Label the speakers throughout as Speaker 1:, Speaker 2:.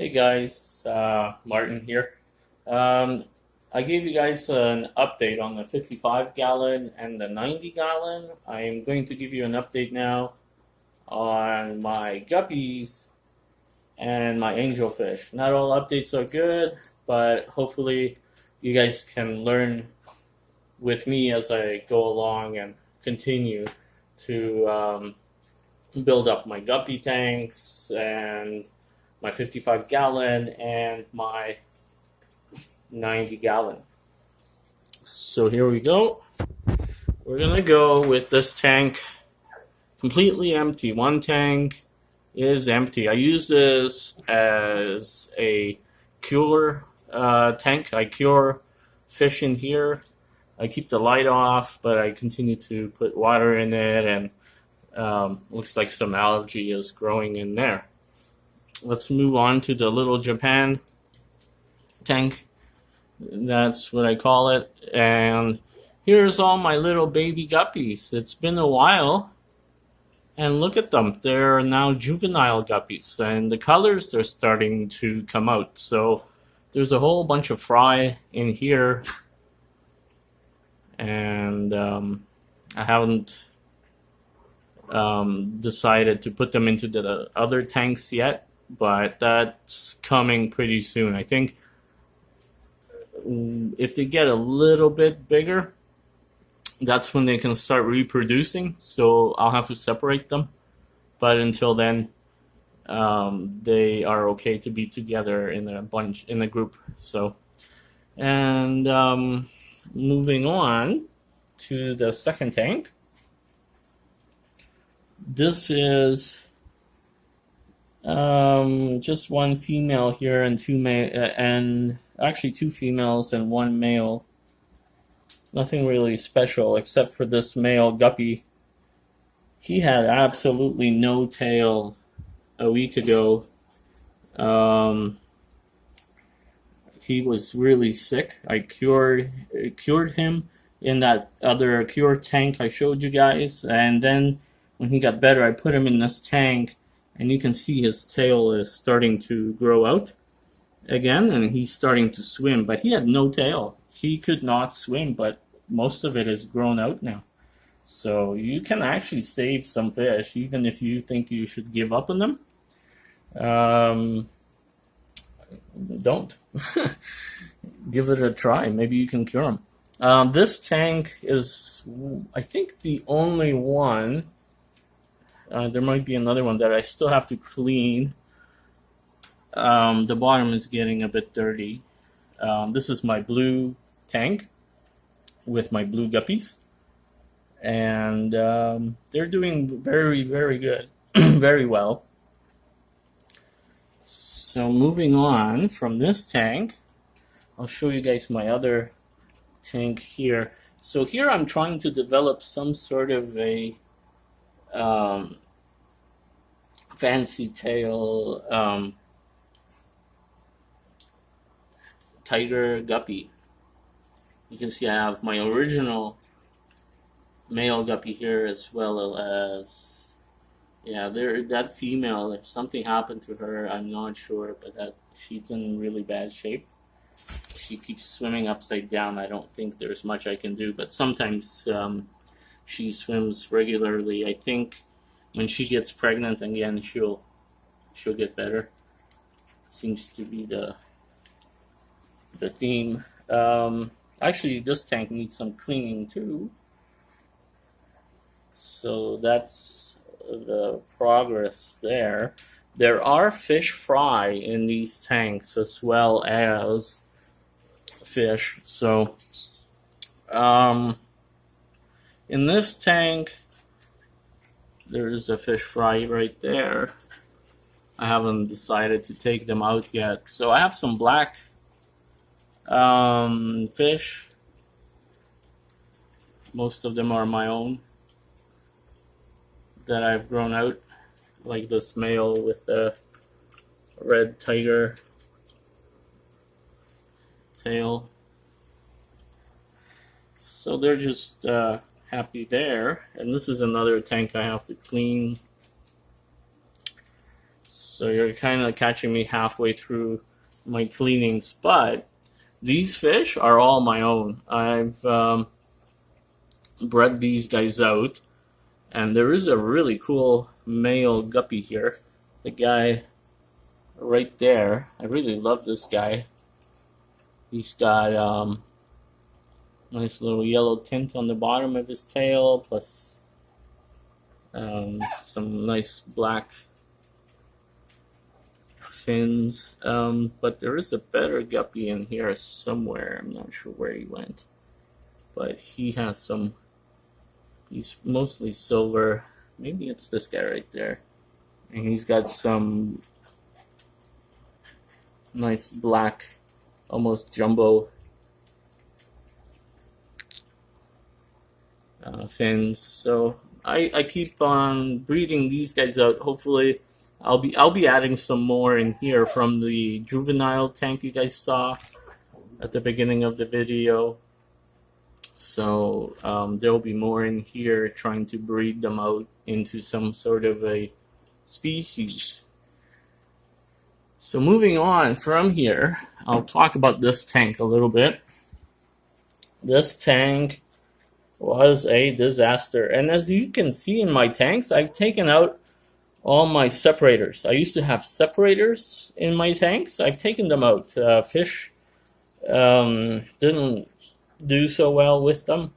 Speaker 1: Hey guys, Martin here. Um, I gave you guys an update on the 55 gallon and the 90 gallon. I am going to give you an update now on my guppies and my angelfish. Not all updates are good, but hopefully you guys can learn with me as I go along and continue to build up my guppy tanks and my 55 gallon and my 90 gallon. So here we go. We're gonna go with this tank completely empty. One tank is empty. I use this as a cure tank. I cure fish in here. I keep the light off, but I continue to put water in it, and looks like some algae is growing in there. Let's move on to the little Japan tank. That's what I call it. And here's all my little baby guppies. It's been a while. And look at them. They're now juvenile guppies. And the colors are starting to come out. So there's a whole bunch of fry in here. And I haven't decided to put them into the other tanks yet. But that's coming pretty soon. I think if they get a little bit bigger, that's when they can start reproducing. So I'll have to separate them. But until then, they are okay to be together in a bunch, in a group. So, and moving on to the second tank. This is just one female here and two actually two females and one male. Nothing really special except for this male guppy. He had absolutely no tail a week ago. He was really sick. I cured him in that other cure tank I showed you guys, and then when he got better, I put him in this tank. And you can see his tail is starting to grow out again, and he's starting to swim. But he had no tail. He could not swim, but most of it is grown out now. So you can actually save some fish, even if you think you should give up on them. Don't. Give it a try. Maybe you can cure them. This tank is, I think, the only one. There might be another one that I still have to clean. The bottom is getting a bit dirty. This is my blue tank with my blue guppies. And they're doing very, very good. Very well. So moving on from this tank, I'll show you guys my other tank here. So here I'm trying to develop some sort of a fancy tail tiger guppy. You can see I have my original male guppy here, as well as that female. If something happened to her, I'm not sure, but that she's in really bad shape. She keeps swimming upside down. I don't think there's much I can do, but sometimes she swims regularly. I think when she gets pregnant again, she'll get better. Seems to be the theme. Actually, this tank needs some cleaning too. So that's the progress there. There are fish fry in these tanks as well as fish. So in this tank, there's a fish fry right there. I haven't decided to take them out yet. So I have some black fish. Most of them are my own that I've grown out, like this male with the red tiger tail. So they're just happy there. And this is another tank I have to clean. So you're kind of catching me halfway through my cleanings. But these fish are all my own. I've bred these guys out. And there is a really cool male guppy here. The guy right there. I really love this guy. He's got nice little yellow tint on the bottom of his tail, plus some nice black fins. But there is a better guppy in here somewhere. I'm not sure where he went. But he has some, he's mostly silver. Maybe it's this guy right there. And he's got some nice black, almost jumbo fins. So I keep on breeding these guys out. Hopefully I'll be adding some more in here from the juvenile tank you guys saw at the beginning of the video. So there will be more in here, trying to breed them out into some sort of a species. So moving on from here, I'll talk about this tank a little bit. This tank was a disaster, and as you can see in my tanks, I've taken out all my separators. I used to have separators in my tanks. I've taken them out. Fish didn't do so well with them,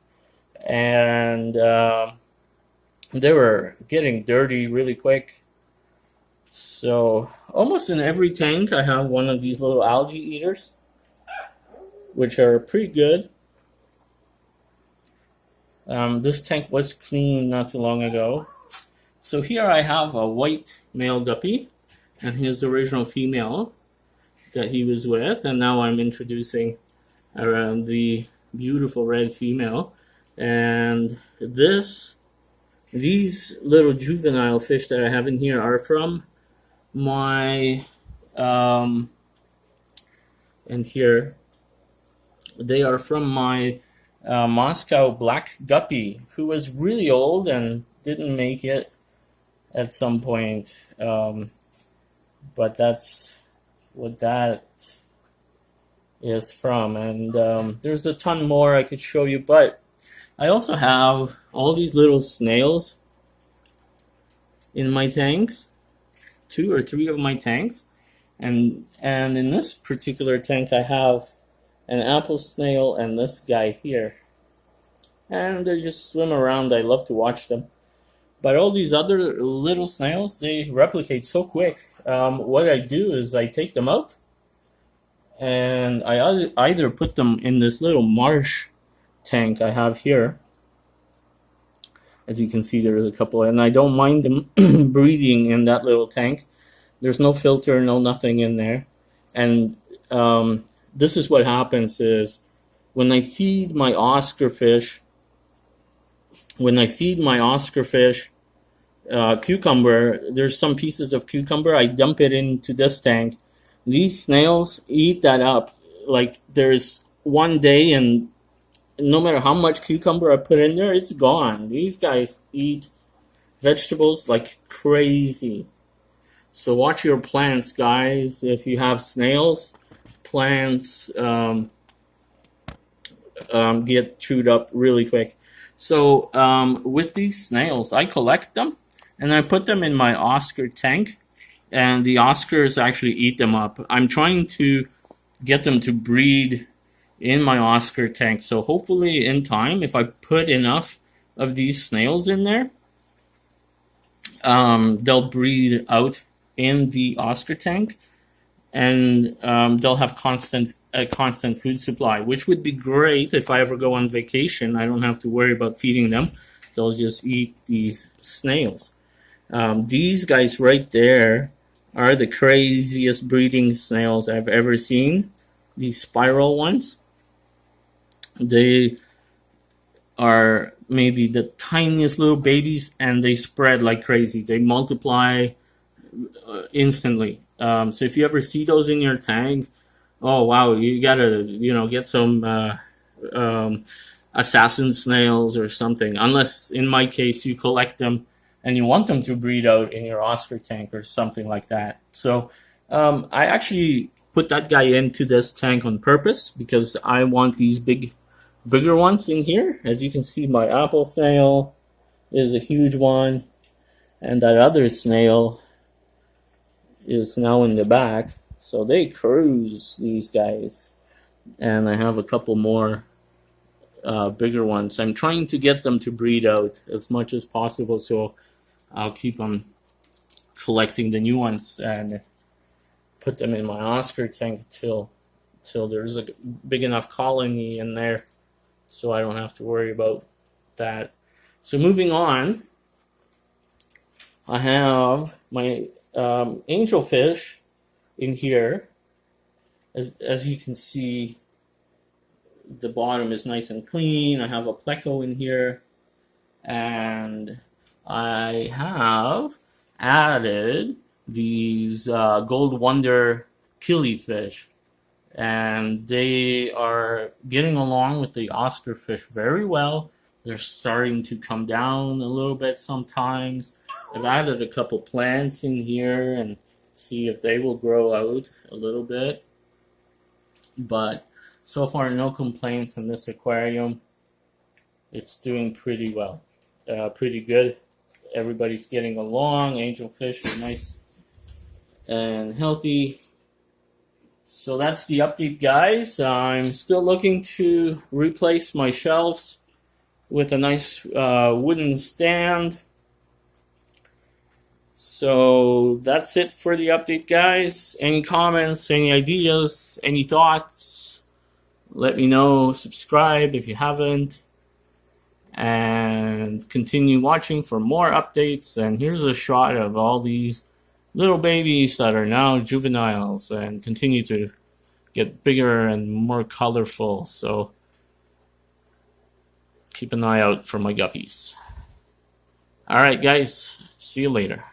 Speaker 1: and they were getting dirty really quick. So almost in every tank I have one of these little algae eaters, which are pretty good. This tank was cleaned not too long ago. So here I have a white male guppy and his original female that he was with, and now I'm introducing the beautiful red female. And these little juvenile fish that I have in here are from my and here they are from my Moscow black guppy, who was really old and didn't make it at some point, but that's what that is from. And there's a ton more I could show you, but I also have all these little snails in my tanks, 2 or 3 of my tanks, and in this particular tank I have an apple snail and this guy here, and they just swim around. I love to watch them. But all these other little snails, they replicate so quick. What I do is I take them out, and I either put them in this little marsh tank I have here. As you can see, there's a couple, and I don't mind them breeding in that little tank. There's no filter, no nothing in there. And this is what happens is when I feed my Oscar fish, cucumber, there's some pieces of cucumber, I dump it into this tank. These snails eat that up. Like, there's one day, and no matter how much cucumber I put in there, it's gone. These guys eat vegetables like crazy. So watch your plants, guys. If you have snails, plants get chewed up really quick. So with these snails, I collect them and I put them in my Oscar tank, and the Oscars actually eat them up. I'm trying to get them to breed in my Oscar tank. So hopefully in time, if I put enough of these snails in there, they'll breed out in the Oscar tank, and they'll have a constant food supply, which would be great if I ever go on vacation. I don't have to worry about feeding them. They'll just eat these snails. These guys right there are the craziest breeding snails I've ever seen. These spiral ones. They are maybe the tiniest little babies, and they spread like crazy. They multiply instantly. So if you ever see those in your tank, oh wow, you gotta get some assassin snails or something. Unless in my case you collect them and you want them to breed out in your Oscar tank or something like that. So I actually put that guy into this tank on purpose because I want these bigger ones in here. As you can see, my apple snail is a huge one, and that other snail is now in the back. So they cruise, these guys. And I have a couple more bigger ones. I'm trying to get them to breed out as much as possible, so I'll keep on collecting the new ones and put them in my Oscar tank till there's a big enough colony in there, so I don't have to worry about that. So moving on, I have my angelfish in here. As you can see, the bottom is nice and clean. I have a pleco in here, and I have added these Gold Wonder killifish, and they are getting along with the Oscar fish very well. They're starting to come down a little bit sometimes. I've added a couple plants in here and see if they will grow out a little bit. But so far, no complaints in this aquarium. It's doing pretty well, pretty good. Everybody's getting along. Angelfish are nice and healthy. So that's the update, guys. I'm still looking to replace my shelves with a nice wooden stand. So that's it for the update, guys. Any comments, any ideas, any thoughts? Let me know. Subscribe if you haven't. And continue watching for more updates. And here's a shot of all these little babies that are now juveniles and continue to get bigger and more colorful. So keep an eye out for my guppies. Alright, guys. See you later.